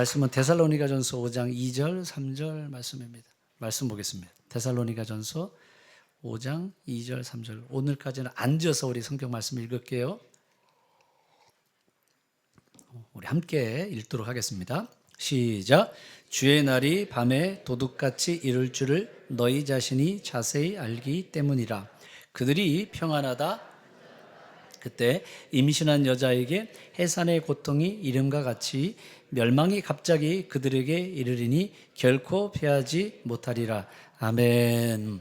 말씀은 데살로니가전서 5장 2절 3절 말씀입니다. 말씀 보겠습니다. 데살로니가전서 5장 2절 3절. 오늘까지는 앉아서 우리 성경 말씀 읽을게요. 우리 함께 읽도록 하겠습니다. 시작. 주의 날이 밤에 도둑같이 이룰 줄을 너희 자신이 자세히 알기 때문이라. 그들이 평안하다. 그때 임신한 여자에게 해산의 고통이 이름과 같이 멸망이 갑자기 그들에게 이르리니 결코 피하지 못하리라. 아멘.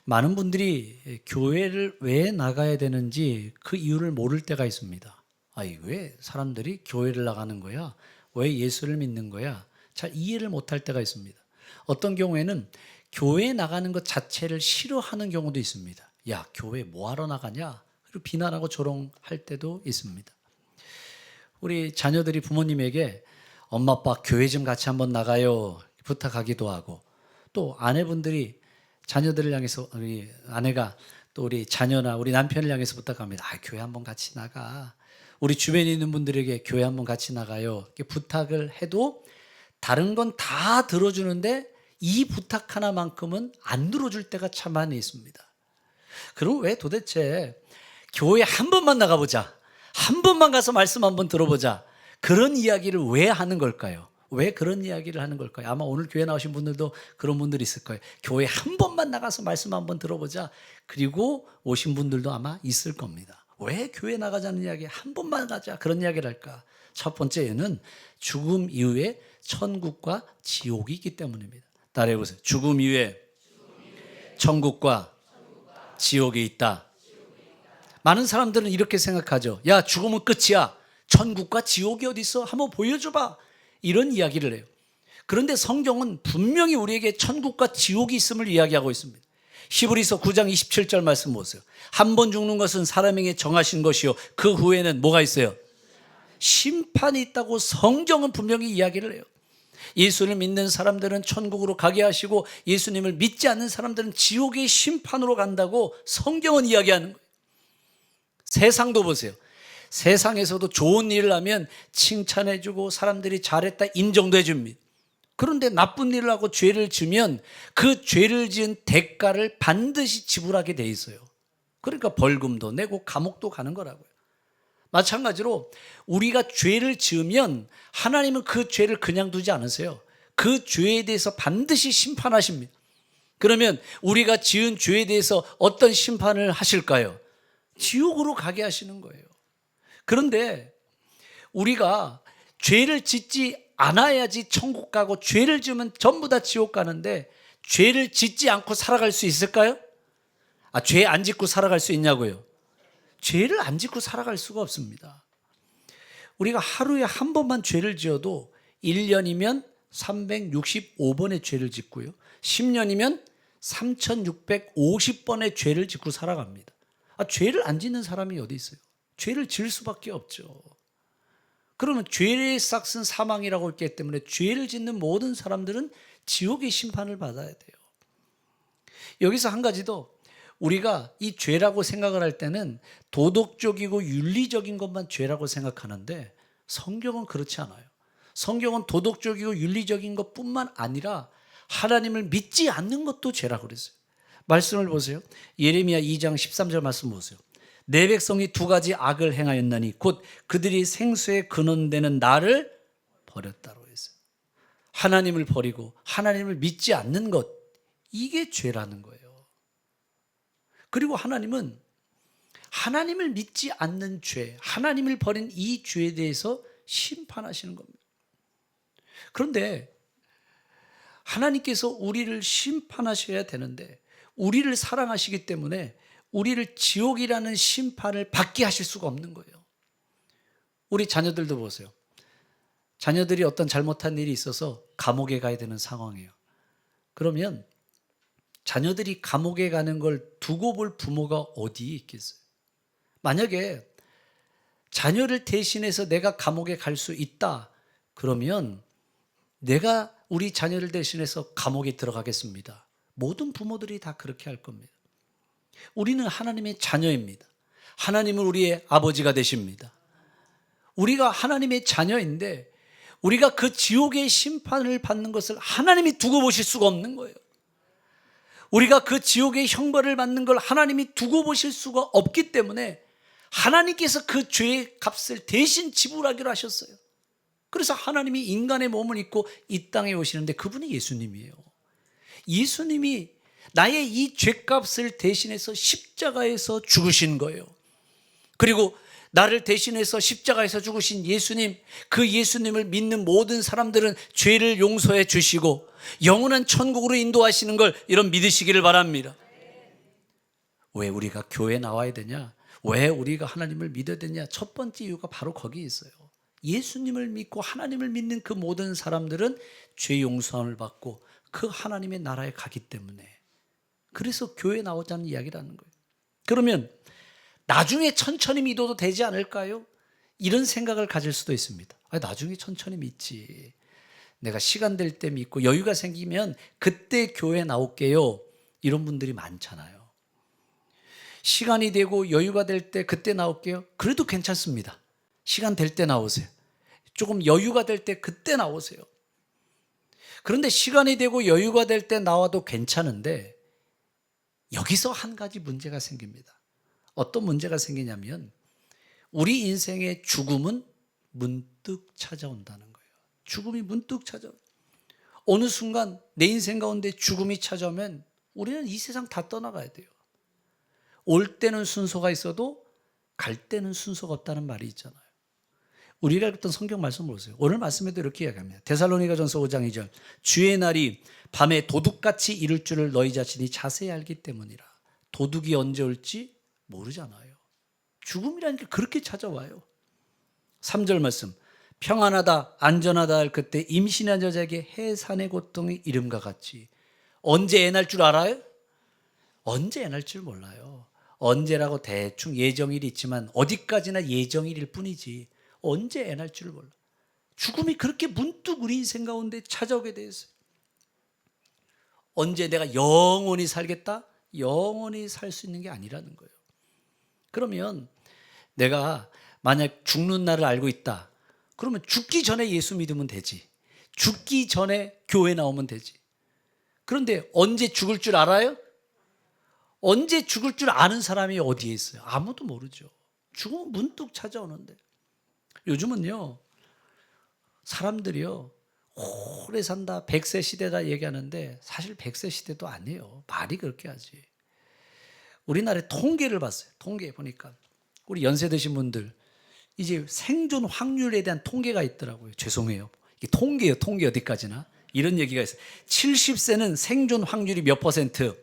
많은 분들이 교회를 왜 나가야 되는지 그 이유를 모를 때가 있습니다. 왜 사람들이 교회를 나가는 거야? 왜 예수를 믿는 거야? 잘 이해를 못할 때가 있습니다. 어떤 경우에는 교회에 나가는 것 자체를 싫어하는 경우도 있습니다. 야, 교회 뭐하러 나가냐? 그리고 비난하고 조롱할 때도 있습니다. 우리 자녀들이 부모님에게 엄마 아빠 교회 좀 같이 한번 나가요 부탁하기도 하고, 또 아내분들이 자녀들을 향해서, 우리 아내가 또 우리 자녀나 우리 남편을 향해서 부탁합니다. 교회 한번 같이 나가. 우리 주변에 있는 분들에게 교회 한번 같이 나가요 이렇게 부탁을 해도 다른 건 다 들어주는데 이 부탁 하나만큼은 안 들어줄 때가 참 많이 있습니다. 그럼 왜 도대체 교회 한 번만 나가보자, 한 번만 가서 말씀 한번 들어보자, 그런 이야기를 왜 하는 걸까요? 왜 그런 이야기를 하는 걸까요? 아마 오늘 교회 나오신 분들도 그런 분들이 있을 거예요. 교회 한 번만 나가서 말씀 한번 들어보자. 그리고 오신 분들도 아마 있을 겁니다. 왜 교회 나가자는 이야기, 한 번만 가자, 그런 이야기를 할까? 첫 번째는 죽음 이후에 천국과 지옥이 있기 때문입니다. 따라해보세요. 죽음 이후에 천국과 지옥이 있다. 많은 사람들은 이렇게 생각하죠. 야, 죽으면 끝이야. 천국과 지옥이 어디 있어? 한번 보여줘봐. 이런 이야기를 해요. 그런데 성경은 분명히 우리에게 천국과 지옥이 있음을 이야기하고 있습니다. 히브리서 9장 27절 말씀 보세요. 한 번 죽는 것은 사람에게 정하신 것이요, 그 후에는 뭐가 있어요? 심판이 있다고 성경은 분명히 이야기를 해요. 예수를 믿는 사람들은 천국으로 가게 하시고 예수님을 믿지 않는 사람들은 지옥의 심판으로 간다고 성경은 이야기하는 거예요. 세상도 보세요. 세상에서도 좋은 일을 하면 칭찬해주고 사람들이 잘했다 인정도 해줍니다. 그런데 나쁜 일을 하고 죄를 지으면 그 죄를 지은 대가를 반드시 지불하게 돼 있어요. 그러니까 벌금도 내고 감옥도 가는 거라고요. 마찬가지로 우리가 죄를 지으면 하나님은 그 죄를 그냥 두지 않으세요. 그 죄에 대해서 반드시 심판하십니다. 그러면 우리가 지은 죄에 대해서 어떤 심판을 하실까요? 지옥으로 가게 하시는 거예요. 그런데 우리가 죄를 짓지 않아야지 천국 가고 죄를 지으면 전부 다 지옥 가는데 죄를 짓지 않고 살아갈 수 있을까요? 죄 안 짓고 살아갈 수 있냐고요? 죄를 안 짓고 살아갈 수가 없습니다. 우리가 하루에 한 번만 죄를 지어도 1년이면 365번의 죄를 짓고요, 10년이면 3650번의 죄를 짓고 살아갑니다. 죄를 안 짓는 사람이 어디 있어요? 죄를 지을 수밖에 없죠. 그러면 죄의 싹은 사망이라고 했기 때문에 죄를 짓는 모든 사람들은 지옥의 심판을 받아야 돼요. 여기서 한 가지 더, 우리가 이 죄라고 생각을 할 때는 도덕적이고 윤리적인 것만 죄라고 생각하는데 성경은 그렇지 않아요. 성경은 도덕적이고 윤리적인 것뿐만 아니라 하나님을 믿지 않는 것도 죄라고 그랬어요. 말씀을 보세요. 예레미야 2장 13절 말씀 보세요. 내 백성이 두 가지 악을 행하였나니 곧 그들이 생수의 근원되는 나를 버렸다고 했어요. 하나님을 버리고 하나님을 믿지 않는 것, 이게 죄라는 거예요. 그리고 하나님은 하나님을 믿지 않는 죄, 하나님을 버린 이 죄에 대해서 심판하시는 겁니다. 그런데 하나님께서 우리를 심판하셔야 되는데 우리를 사랑하시기 때문에 우리를 지옥이라는 심판을 받게 하실 수가 없는 거예요. 우리 자녀들도 보세요. 자녀들이 어떤 잘못한 일이 있어서 감옥에 가야 되는 상황이에요. 그러면 자녀들이 감옥에 가는 걸 두고 볼 부모가 어디에 있겠어요? 만약에 자녀를 대신해서 내가 감옥에 갈 수 있다, 그러면 내가 우리 자녀를 대신해서 감옥에 들어가겠습니다. 모든 부모들이 다 그렇게 할 겁니다. 우리는 하나님의 자녀입니다. 하나님은 우리의 아버지가 되십니다. 우리가 하나님의 자녀인데 우리가 그 지옥의 심판을 받는 것을 하나님이 두고 보실 수가 없는 거예요. 우리가 그 지옥의 형벌을 받는 걸 하나님이 두고 보실 수가 없기 때문에 하나님께서 그 죄의 값을 대신 지불하기로 하셨어요. 그래서 하나님이 인간의 몸을 입고 이 땅에 오시는데 그분이 예수님이에요. 예수님이 나의 이 죄값을 대신해서 십자가에서 죽으신 거예요. 그리고 나를 대신해서 십자가에서 죽으신 예수님, 그 예수님을 믿는 모든 사람들은 죄를 용서해 주시고 영원한 천국으로 인도하시는 걸 이런 믿으시기를 바랍니다. 왜 우리가 교회에 나와야 되냐? 왜 우리가 하나님을 믿어야 되냐? 첫 번째 이유가 바로 거기에 있어요. 예수님을 믿고 하나님을 믿는 그 모든 사람들은 죄 용서함을 받고 그 하나님의 나라에 가기 때문에, 그래서 교회에 나오자는 이야기라는 거예요. 그러면 나중에 천천히 믿어도 되지 않을까요? 이런 생각을 가질 수도 있습니다. 나중에 천천히 믿지. 내가 시간 될 때 믿고 여유가 생기면 그때 교회에 나올게요. 이런 분들이 많잖아요. 시간이 되고 여유가 될 때 그때 나올게요. 그래도 괜찮습니다. 시간 될 때 나오세요. 조금 여유가 될 때 그때 나오세요. 그런데 시간이 되고 여유가 될 때 나와도 괜찮은데 여기서 한 가지 문제가 생깁니다. 어떤 문제가 생기냐면 우리 인생의 죽음은 문득 찾아온다는 거예요. 죽음이 문득 찾아와요. 어느 순간 내 인생 가운데 죽음이 찾아오면 우리는 이 세상 다 떠나가야 돼요. 올 때는 순서가 있어도 갈 때는 순서가 없다는 말이 있잖아요. 우리가 읽었던 성경 말씀 보세요. 오늘 말씀에도 이렇게 이야기합니다. 데살로니가전서 5장 2절, 주의 날이 밤에 도둑같이 이를 줄을 너희 자신이 자세히 알기 때문이라. 도둑이 언제 올지 모르잖아요. 죽음이라는 게 그렇게 찾아와요. 3절 말씀, 평안하다 안전하다 할 그때 임신한 여자에게 해산의 고통이 이름과 같이. 언제 애 날 줄 알아요? 언제 애 날 줄 몰라요. 언제라고 대충 예정일이 있지만 어디까지나 예정일일 뿐이지 언제 애 날 줄 몰라. 죽음이 그렇게 문득 우리 인생 가운데 찾아오게 돼 있어요. 언제 내가 영원히 살겠다? 영원히 살 수 있는 게 아니라는 거예요. 그러면 내가 만약 죽는 날을 알고 있다. 그러면 죽기 전에 예수 믿으면 되지. 죽기 전에 교회 나오면 되지. 그런데 언제 죽을 줄 알아요? 언제 죽을 줄 아는 사람이 어디에 있어요? 아무도 모르죠. 죽음은 문득 찾아오는데. 요즘은요, 사람들이요, 오래 산다, 100세 시대다 얘기하는데 사실 100세 시대도 아니에요. 말이 그렇게 하지. 우리나라의 통계를 봤어요. 통계 보니까 우리 연세 드신 분들 이제 생존 확률에 대한 통계가 있더라고요. 죄송해요. 이게 통계예요. 통계 어디까지나. 이런 얘기가 있어요. 70세는 생존 확률이 몇 퍼센트?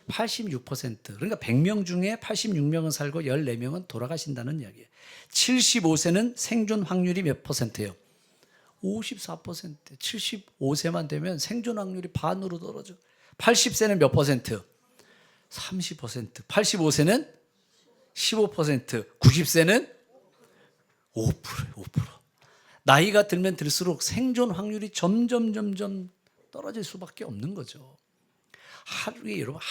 86%. 그러니까 100명 중에 86명은 살고 14명은 돌아가신다는 이야기예요. 75세는 생존 확률이 몇 퍼센트예요? 54%. 75세만 되면 생존 확률이 반으로 떨어져. 80세는 몇 퍼센트? 30%. 85세는 15%. 90세는 5%예요. 5%. 나이가 들면 들수록 생존 확률이 점점 떨어질 수밖에 없는 거죠. 하루에, 여러분,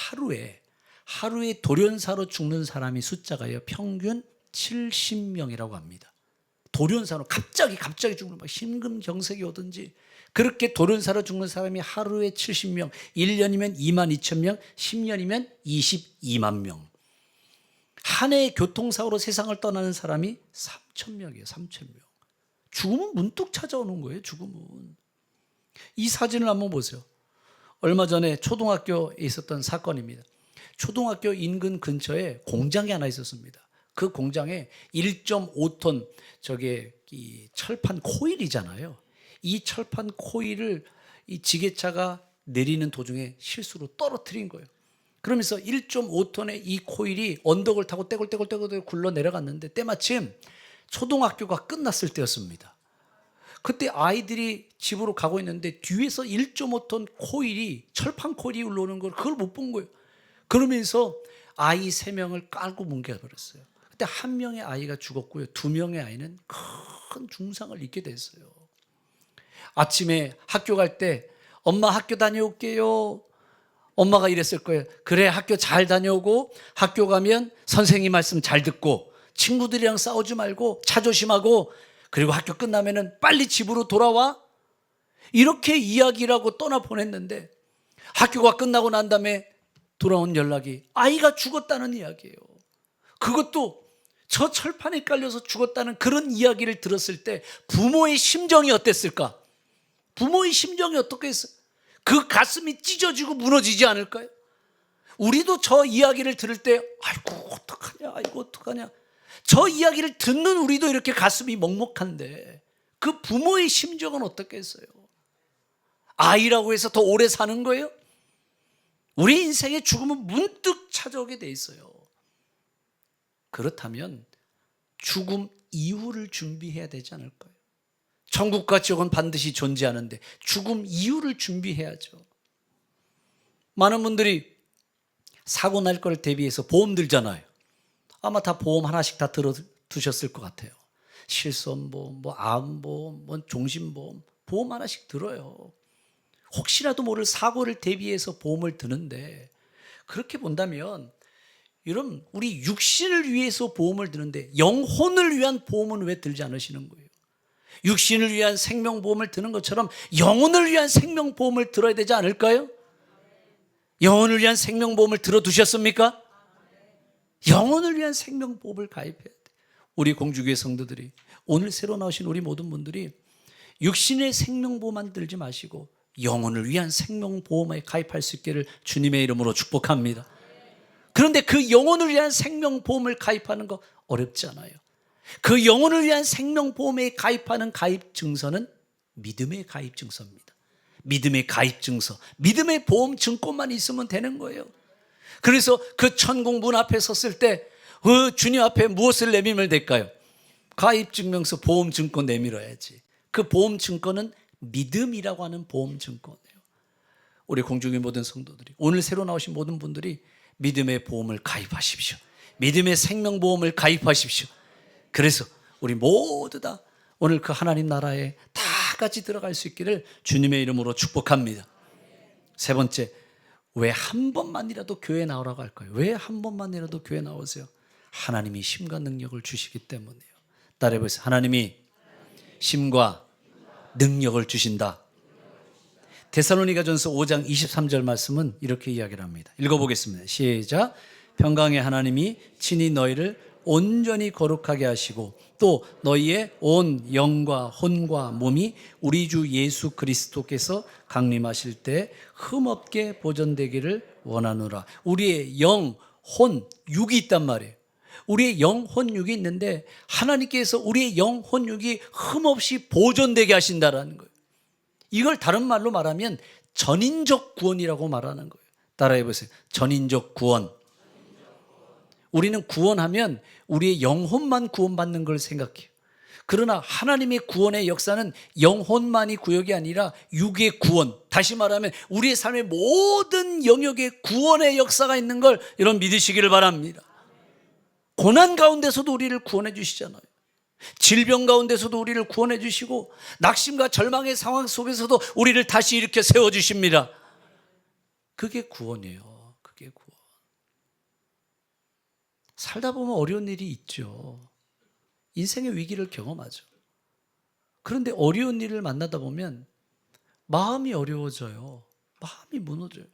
하루에 돌연사로 죽는 사람이 숫자가요, 평균 70명이라고 합니다. 돌연사로 갑자기 죽는, 막 심근경색이 오든지 그렇게 돌연사로 죽는 사람이 하루에 70명, 1년이면 22,000명, 10년이면 22만 명. 한 해의 교통사고로 세상을 떠나는 사람이 3,000명이에요. 3,000명. 죽음은 문득 찾아오는 거예요. 죽음은. 이 사진을 한번 보세요. 얼마 전에 초등학교에 있었던 사건입니다. 초등학교 인근 근처에 공장이 하나 있었습니다. 그 공장에 1.5톤 이 철판 코일이잖아요. 이 철판 코일을 이 지게차가 내리는 도중에 실수로 떨어뜨린 거예요. 그러면서 1.5톤의 이 코일이 언덕을 타고 떼굴떼굴 굴러 내려갔는데 때마침 초등학교가 끝났을 때였습니다. 그때 아이들이 집으로 가고 있는데 뒤에서 1.5톤 코일이, 철판 코일이 올라오는 걸 그걸 못 본 거예요. 그러면서 아이 3명을 깔고 뭉개버렸어요. 그때 1명의 아이가 죽었고요. 2명의 아이는 큰 중상을 입게 됐어요. 아침에 학교 갈 때 엄마 학교 다녀올게요. 엄마가 이랬을 거예요. 그래, 학교 잘 다녀오고 학교 가면 선생님 말씀 잘 듣고 친구들이랑 싸우지 말고 차 조심하고 그리고 학교 끝나면은 빨리 집으로 돌아와. 이렇게 이야기를 하고 떠나 보냈는데 학교가 끝나고 난 다음에 돌아온 연락이 아이가 죽었다는 이야기예요. 그것도 저 철판에 깔려서 죽었다는 그런 이야기를 들었을 때 부모의 심정이 어땠을까? 부모의 심정이 어떻겠어요? 그 가슴이 찢어지고 무너지지 않을까요? 우리도 저 이야기를 들을 때 아이고 어떡하냐, 아이고 어떡하냐. 저 이야기를 듣는 우리도 이렇게 가슴이 먹먹한데 그 부모의 심정은 어떻겠어요? 아이라고 해서 더 오래 사는 거예요? 우리 인생의 죽음은 문득 찾아오게 돼 있어요. 그렇다면 죽음 이후를 준비해야 되지 않을까요? 천국과 지옥은 반드시 존재하는데 죽음 이후를 준비해야죠. 많은 분들이 사고 날 걸 대비해서 보험 들잖아요. 아마 다 보험 하나씩 다 들어두셨을 것 같아요. 실손보험, 뭐 암보험, 뭐 종신보험, 보험 하나씩 들어요. 혹시라도 모를 사고를 대비해서 보험을 드는데, 그렇게 본다면 여러분, 우리 육신을 위해서 보험을 드는데 영혼을 위한 보험은 왜 들지 않으시는 거예요? 육신을 위한 생명보험을 드는 것처럼 영혼을 위한 생명보험을 들어야 되지 않을까요? 영혼을 위한 생명보험을 들어두셨습니까? 영혼을 위한 생명보험을 가입해야 돼. 우리 공주교회 성도들이, 오늘 새로 나오신 우리 모든 분들이 육신의 생명보험만 들지 마시고 영혼을 위한 생명보험에 가입할 수 있기를 주님의 이름으로 축복합니다. 그런데 그 영혼을 위한 생명보험을 가입하는 거 어렵지 않아요. 그 영혼을 위한 생명보험에 가입하는 가입증서는 믿음의 가입증서입니다. 믿음의 가입증서, 믿음의 보험증권만 있으면 되는 거예요. 그래서 그 천국 문 앞에 섰을 때 주님 앞에 무엇을 내밀면 될까요? 가입증명서, 보험증권 내밀어야지. 그 보험증권은 믿음이라고 하는 보험증권이에요. 우리 공중의 모든 성도들이, 오늘 새로 나오신 모든 분들이 믿음의 보험을 가입하십시오. 믿음의 생명보험을 가입하십시오. 그래서 우리 모두 다 오늘 그 하나님 나라에 다 같이 들어갈 수 있기를 주님의 이름으로 축복합니다. 세 번째, 왜 한 번만이라도 교회 나오라고 할까요? 왜 한 번만이라도 교회 나오세요? 하나님이 힘과 능력을 주시기 때문이에요. 따라해보세요. 하나님이 힘과 능력을 주신다. 데살로니가전서 5장 23절 말씀은 이렇게 이야기를 합니다. 읽어보겠습니다. 시작. 평강의 하나님이 친히 너희를 온전히 거룩하게 하시고 또 너희의 온 영과 혼과 몸이 우리 주 예수 그리스도께서 강림하실 때 흠없게 보존되기를 원하노라. 우리의 영, 혼, 육이 있단 말이에요. 우리의 영, 혼, 육이 있는데 하나님께서 우리의 영, 혼, 육이 흠없이 보존되게 하신다라는 거예요. 이걸 다른 말로 말하면 전인적 구원이라고 말하는 거예요. 따라해 보세요. 전인적 구원. 우리는 구원하면 우리의 영혼만 구원받는 걸 생각해요. 그러나 하나님의 구원의 역사는 영혼만이 구역이 아니라 육의 구원, 다시 말하면 우리의 삶의 모든 영역에 구원의 역사가 있는 걸 여러분 믿으시기를 바랍니다. 고난 가운데서도 우리를 구원해 주시잖아요. 질병 가운데서도 우리를 구원해 주시고 낙심과 절망의 상황 속에서도 우리를 다시 일으켜 세워주십니다. 그게 구원이에요. 그게 구원. 살다 보면 어려운 일이 있죠. 인생의 위기를 경험하죠. 그런데 어려운 일을 만나다 보면 마음이 어려워져요. 마음이 무너져요.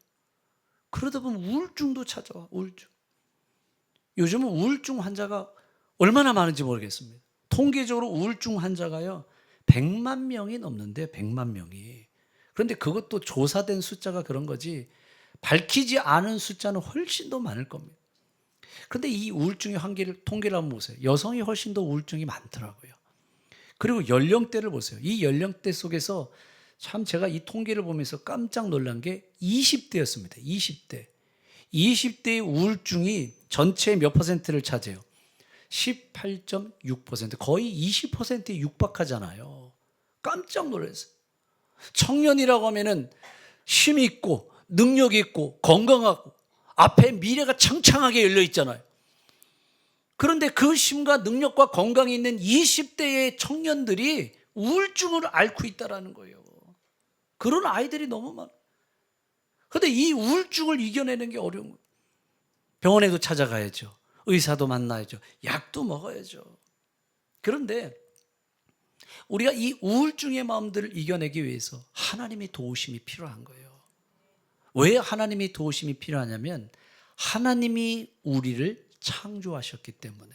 그러다 보면 우울증도 찾아와. 우울증. 요즘은 우울증 환자가 얼마나 많은지 모르겠습니다. 통계적으로 우울증 환자가요 100만 명이 넘는데 100만 명이. 그런데 그것도 조사된 숫자가 그런 거지 밝히지 않은 숫자는 훨씬 더 많을 겁니다. 그런데 이 우울증의 통계를 한번 보세요. 여성이 훨씬 더 우울증이 많더라고요. 그리고 연령대를 보세요. 이 연령대 속에서 참 제가 이 통계를 보면서 깜짝 놀란 게 20대였습니다. 20대. 20대의 우울증이 전체의 몇 퍼센트를 차지해요? 18.6%. 거의 20%에 육박하잖아요. 깜짝 놀랐어요. 청년이라고 하면은 힘이 있고 능력이 있고 건강하고 앞에 미래가 창창하게 열려 있잖아요. 그런데 그 힘과 능력과 건강이 있는 20대의 청년들이 우울증을 앓고 있다는 거예요. 그런 아이들이 너무 많아요. 그런데 이 우울증을 이겨내는 게 어려운 거예요. 병원에도 찾아가야죠. 의사도 만나야죠. 약도 먹어야죠. 그런데 우리가 이 우울증의 마음들을 이겨내기 위해서 하나님의 도우심이 필요한 거예요. 왜 하나님의 도우심이 필요하냐면 하나님이 우리를 창조하셨기 때문에.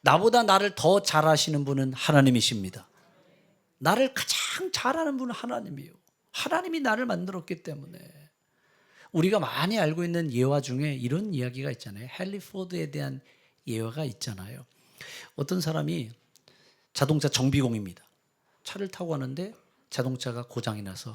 나보다 나를 더 잘 아시는 분은 하나님이십니다. 나를 가장 잘 아는 분은 하나님이에요. 하나님이 나를 만들었기 때문에. 우리가 많이 알고 있는 예화 중에 이런 이야기가 있잖아요. 헨리 포드에 대한 예화가 있잖아요. 어떤 사람이 자동차 정비공입니다. 차를 타고 가는데 자동차가 고장이 나서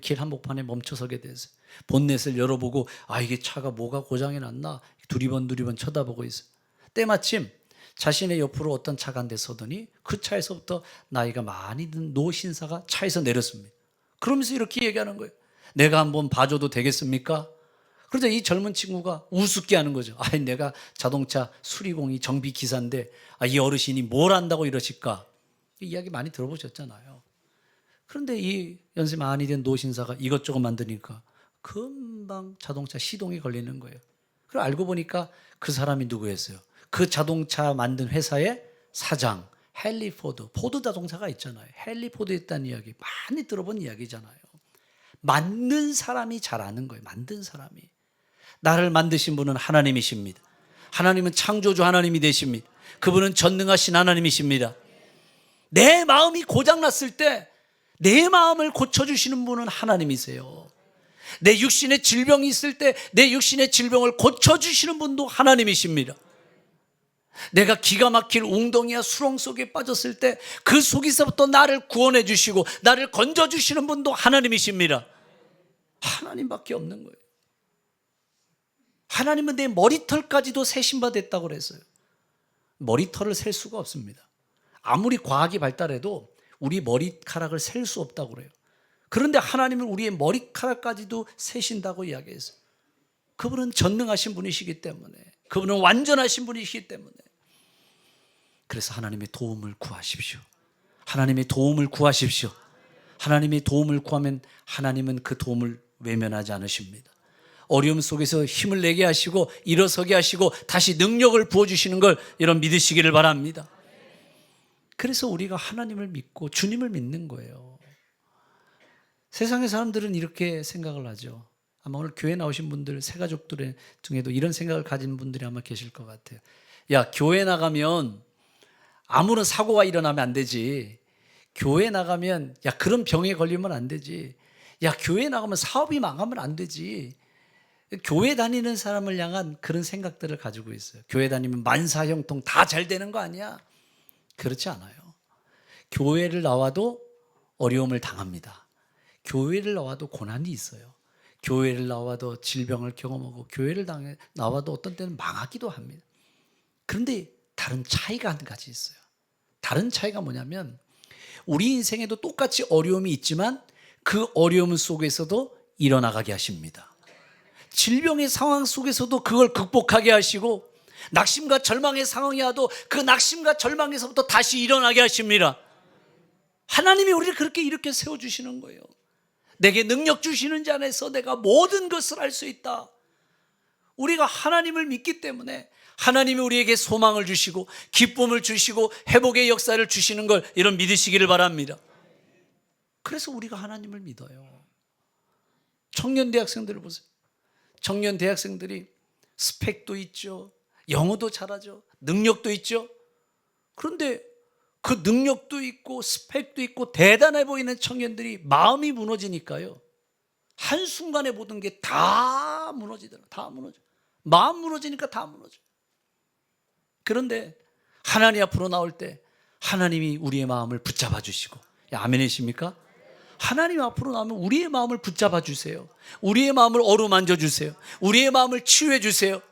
길 한복판에 멈춰서게 됐어요. 본넷을 열어보고 이게 차가 뭐가 고장이 났나 두리번 쳐다보고 있어요. 때마침 자신의 옆으로 어떤 차가 한 대 서더니 그 차에서부터 나이가 많이 든 노신사가 차에서 내렸습니다. 그러면서 이렇게 얘기하는 거예요. 내가 한번 봐줘도 되겠습니까? 그러자 이 젊은 친구가 우습게 하는 거죠. 내가 자동차 수리공이 정비 기사인데 이 어르신이 뭘 안다고 이러실까? 이 이야기 많이 들어보셨잖아요. 그런데 이 연세 많이 된 노신사가 이것저것 만드니까 금방 자동차 시동이 걸리는 거예요. 그리고 알고 보니까 그 사람이 누구였어요? 그 자동차 만든 회사의 사장 헨리 포드. 포드 자동차가 있잖아요. 헨리 포드에 있다는 이야기 많이 들어본 이야기잖아요. 만든 사람이 잘 아는 거예요. 만든 사람이. 나를 만드신 분은 하나님이십니다. 하나님은 창조주 하나님이 되십니다. 그분은 전능하신 하나님이십니다. 내 마음이 고장났을 때 내 마음을 고쳐주시는 분은 하나님이세요. 내 육신에 질병이 있을 때 내 육신의 질병을 고쳐주시는 분도 하나님이십니다. 내가 기가 막힐 웅덩이와 수렁 속에 빠졌을 때 그 속에서부터 나를 구원해 주시고 나를 건져 주시는 분도 하나님이십니다. 하나님밖에 없는 거예요. 하나님은 내 머리털까지도 세신 바 됐다고 그랬어요. 머리털을 셀 수가 없습니다. 아무리 과학이 발달해도 우리 머리카락을 셀 수 없다고 그래요. 그런데 하나님은 우리의 머리카락까지도 세신다고 이야기했어요. 그분은 전능하신 분이시기 때문에, 그분은 완전하신 분이시기 때문에. 그래서 하나님의 도움을 구하십시오. 하나님의 도움을 구하십시오. 하나님의 도움을 구하면 하나님은 그 도움을 외면하지 않으십니다. 어려움 속에서 힘을 내게 하시고 일어서게 하시고 다시 능력을 부어주시는 걸 여러분 믿으시기를 바랍니다. 그래서 우리가 하나님을 믿고 주님을 믿는 거예요. 세상의 사람들은 이렇게 생각을 하죠. 아마 오늘 교회 나오신 분들, 새가족들 중에도 이런 생각을 가진 분들이 아마 계실 것 같아요. 교회 나가면 아무런 사고가 일어나면 안 되지. 교회 나가면 그런 병에 걸리면 안 되지. 교회 나가면 사업이 망하면 안 되지. 교회 다니는 사람을 향한 그런 생각들을 가지고 있어요. 교회 다니면 만사형통 다 잘 되는 거 아니야? 그렇지 않아요. 교회를 나와도 어려움을 당합니다. 교회를 나와도 고난이 있어요. 교회를 나와도 질병을 경험하고 교회를 나와도 어떤 때는 망하기도 합니다. 그런데 다른 차이가 한 가지 있어요. 다른 차이가 뭐냐면 우리 인생에도 똑같이 어려움이 있지만 그 어려움 속에서도 일어나가게 하십니다. 질병의 상황 속에서도 그걸 극복하게 하시고 낙심과 절망의 상황이 와도 그 낙심과 절망에서부터 다시 일어나게 하십니다. 하나님이 우리를 그렇게 이렇게 세워주시는 거예요. 내게 능력 주시는 자 안에서 내가 모든 것을 할 수 있다. 우리가 하나님을 믿기 때문에 하나님이 우리에게 소망을 주시고 기쁨을 주시고 회복의 역사를 주시는 걸 이런 믿으시기를 바랍니다. 그래서 우리가 하나님을 믿어요. 청년 대학생들을 보세요. 청년 대학생들이 스펙도 있죠. 영어도 잘하죠. 능력도 있죠. 그런데 그 능력도 있고 스펙도 있고 대단해 보이는 청년들이 마음이 무너지니까요. 한순간에 모든 게 다 무너지더라고요. 다 무너져. 마음 무너지니까 다 무너져. 그런데 하나님 앞으로 나올 때 하나님이 우리의 마음을 붙잡아 주시고, 아멘이십니까? 하나님 앞으로 나오면 우리의 마음을 붙잡아 주세요. 우리의 마음을 어루만져 주세요. 우리의 마음을 치유해 주세요.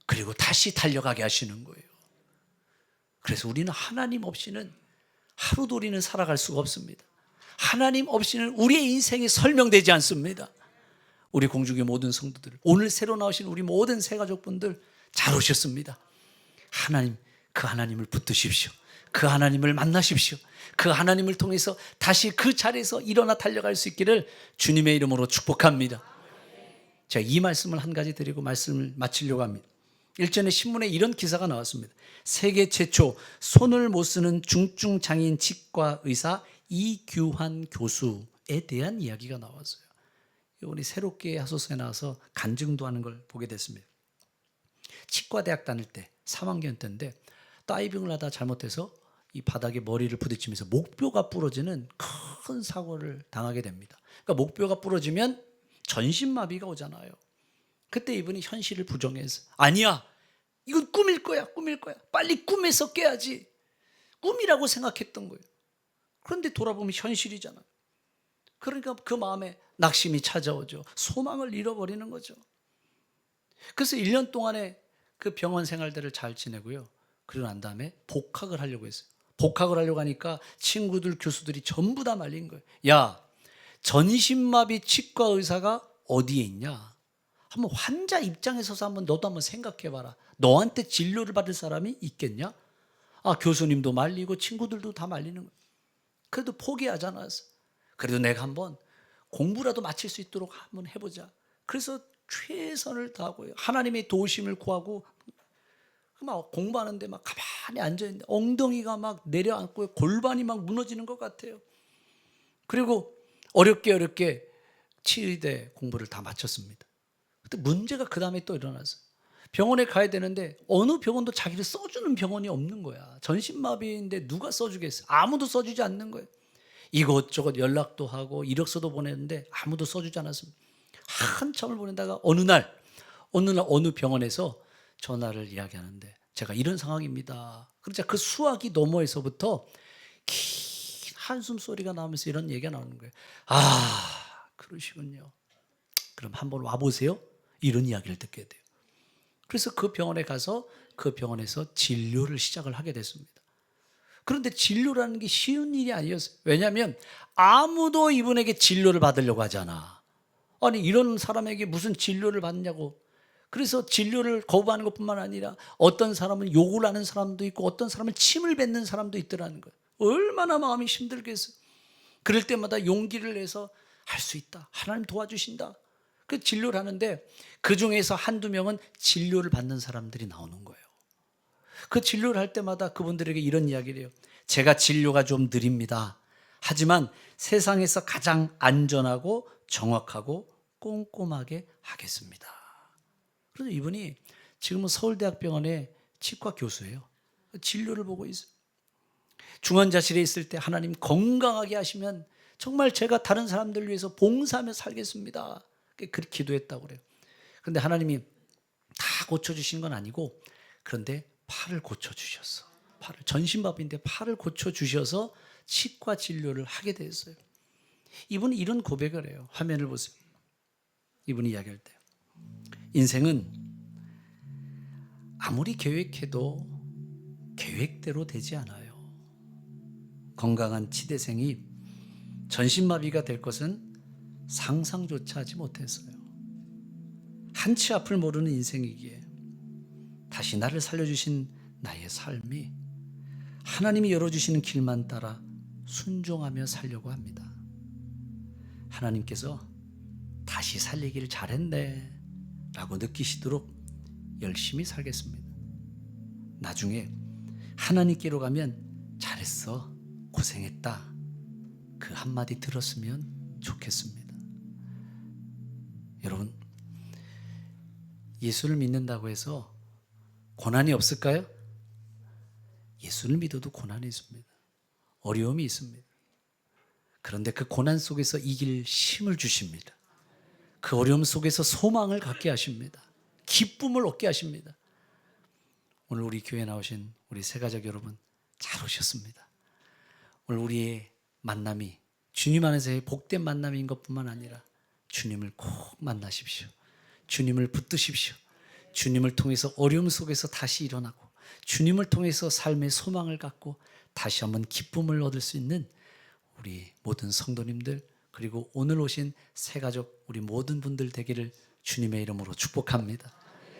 그리고 다시 달려가게 하시는 거예요. 그래서 우리는 하나님 없이는 하루도 우리는 살아갈 수가 없습니다. 하나님 없이는 우리의 인생이 설명되지 않습니다. 우리 공주교 모든 성도들, 오늘 새로 나오신 우리 모든 새가족분들 잘 오셨습니다. 하나님, 그 하나님을 붙드십시오. 그 하나님을 만나십시오. 그 하나님을 통해서 다시 그 자리에서 일어나 달려갈 수 있기를 주님의 이름으로 축복합니다. 제가 이 말씀을 한 가지 드리고 말씀을 마치려고 합니다. 일전에 신문에 이런 기사가 나왔습니다. 세계 최초 손을 못 쓰는 중증 장애인 치과 의사 이규환 교수에 대한 이야기가 나왔어요. 이번에 새롭게 하소서에 나와서 간증도 하는 걸 보게 됐습니다. 치과대학 다닐 때 3학년 때인데 다이빙을 하다 잘못해서 이 바닥에 머리를 부딪히면서 목뼈가 부러지는 큰 사고를 당하게 됩니다. 그러니까 목뼈가 부러지면 전신마비가 오잖아요. 그때 이분이 현실을 부정해서 아니야, 이건 꿈일 거야, 꿈일 거야. 빨리 꿈에서 깨야지. 꿈이라고 생각했던 거예요. 그런데 돌아보면 현실이잖아요. 그러니까 그 마음에 낙심이 찾아오죠. 소망을 잃어버리는 거죠. 그래서 1년 동안에 그 병원 생활들을 잘 지내고요. 그러고 난 다음에 복학을 하려고 했어요. 복학을 하려고 하니까 친구들, 교수들이 전부 다 말린 거예요. 야, 전신마비 치과 의사가 어디에 있냐? 한번 환자 입장에 서서 너도 한번 생각해봐라. 너한테 진료를 받을 사람이 있겠냐? 아, 교수님도 말리고 친구들도 다 말리는 거예요. 그래도 포기하지 않았어. 그래도 내가 한번 공부라도 마칠 수 있도록 한번 해보자. 그래서 최선을 다하고요. 하나님의 도우심을 구하고 막 공부하는데 막 가만히 앉아있는데 엉덩이가 막 내려앉고 골반이 막 무너지는 것 같아요. 그리고 어렵게 치의대 공부를 다 마쳤습니다. 근데 문제가 그 다음에 또 일어났어요. 병원에 가야 되는데 어느 병원도 자기를 써주는 병원이 없는 거야. 전신마비인데 누가 써주겠어? 아무도 써주지 않는 거예요. 이것저것 연락도 하고 이력서도 보냈는데 아무도 써주지 않았습니다. 한참을 보내다가 어느 날 어느 병원에서 전화를 이야기하는데 제가 이런 상황입니다. 그러자 그 수화기 너머에서부터 긴 한숨 소리가 나오면서 이런 얘기가 나오는 거예요. 아, 그러시군요. 그럼 한번 와보세요. 이런 이야기를 듣게 돼요. 그래서 그 병원에 가서 그 병원에서 진료를 시작을 하게 됐습니다. 그런데 진료라는 게 쉬운 일이 아니었어요. 왜냐하면 아무도 이분에게 진료를 받으려고 하잖아. 아니, 이런 사람에게 무슨 진료를 받냐고. 그래서 진료를 거부하는 것뿐만 아니라 어떤 사람은 욕을 하는 사람도 있고 어떤 사람은 침을 뱉는 사람도 있더라는 거예요. 얼마나 마음이 힘들겠어요. 그럴 때마다 용기를 내서 할 수 있다. 하나님 도와주신다. 그 진료를 하는데 그 중에서 한두 명은 진료를 받는 사람들이 나오는 거예요. 그 진료를 할 때마다 그분들에게 이런 이야기를 해요. 제가 진료가 좀 느립니다. 하지만 세상에서 가장 안전하고 정확하고 꼼꼼하게 하겠습니다. 그래서 이분이 지금은 서울대학병원의 치과 교수예요. 진료를 보고 있어요. 중환자실에 있을 때 하나님 건강하게 하시면 정말 제가 다른 사람들 위해서 봉사하며 살겠습니다. 그렇게 기도했다고 그래요. 그런데 하나님이 다 고쳐주신 건 아니고 그런데 팔을 고쳐주셨어. 전신마비인데 팔을 고쳐주셔서 치과 진료를 하게 됐어요. 이분이 이런 고백을 해요. 화면을 보세요. 이분이 이야기할 때 인생은 아무리 계획해도 계획대로 되지 않아요. 건강한 치대생이 전신마비가 될 것은 상상조차 하지 못했어요. 한치 앞을 모르는 인생이기에 다시 나를 살려주신 나의 삶이 하나님이 열어주시는 길만 따라 순종하며 살려고 합니다. 하나님께서 다시 살리길 잘했네 라고 느끼시도록 열심히 살겠습니다. 나중에 하나님께로 가면 잘했어, 고생했다, 그 한마디 들었으면 좋겠습니다. 여러분, 예수를 믿는다고 해서 고난이 없을까요? 예수를 믿어도 고난이 있습니다. 어려움이 있습니다. 그런데 그 고난 속에서 이길 힘을 주십니다. 그 어려움 속에서 소망을 갖게 하십니다. 기쁨을 얻게 하십니다. 오늘 우리 교회에 나오신 우리 새가족 여러분 잘 오셨습니다. 오늘 우리의 만남이 주님 안에서의 복된 만남인 것뿐만 아니라 주님을 꼭 만나십시오. 주님을 붙드십시오. 주님을 통해서 어려움 속에서 다시 일어나고 주님을 통해서 삶의 소망을 갖고 다시 한번 기쁨을 얻을 수 있는 우리 모든 성도님들 그리고 오늘 오신 새가족 우리 모든 분들 되기를 주님의 이름으로 축복합니다.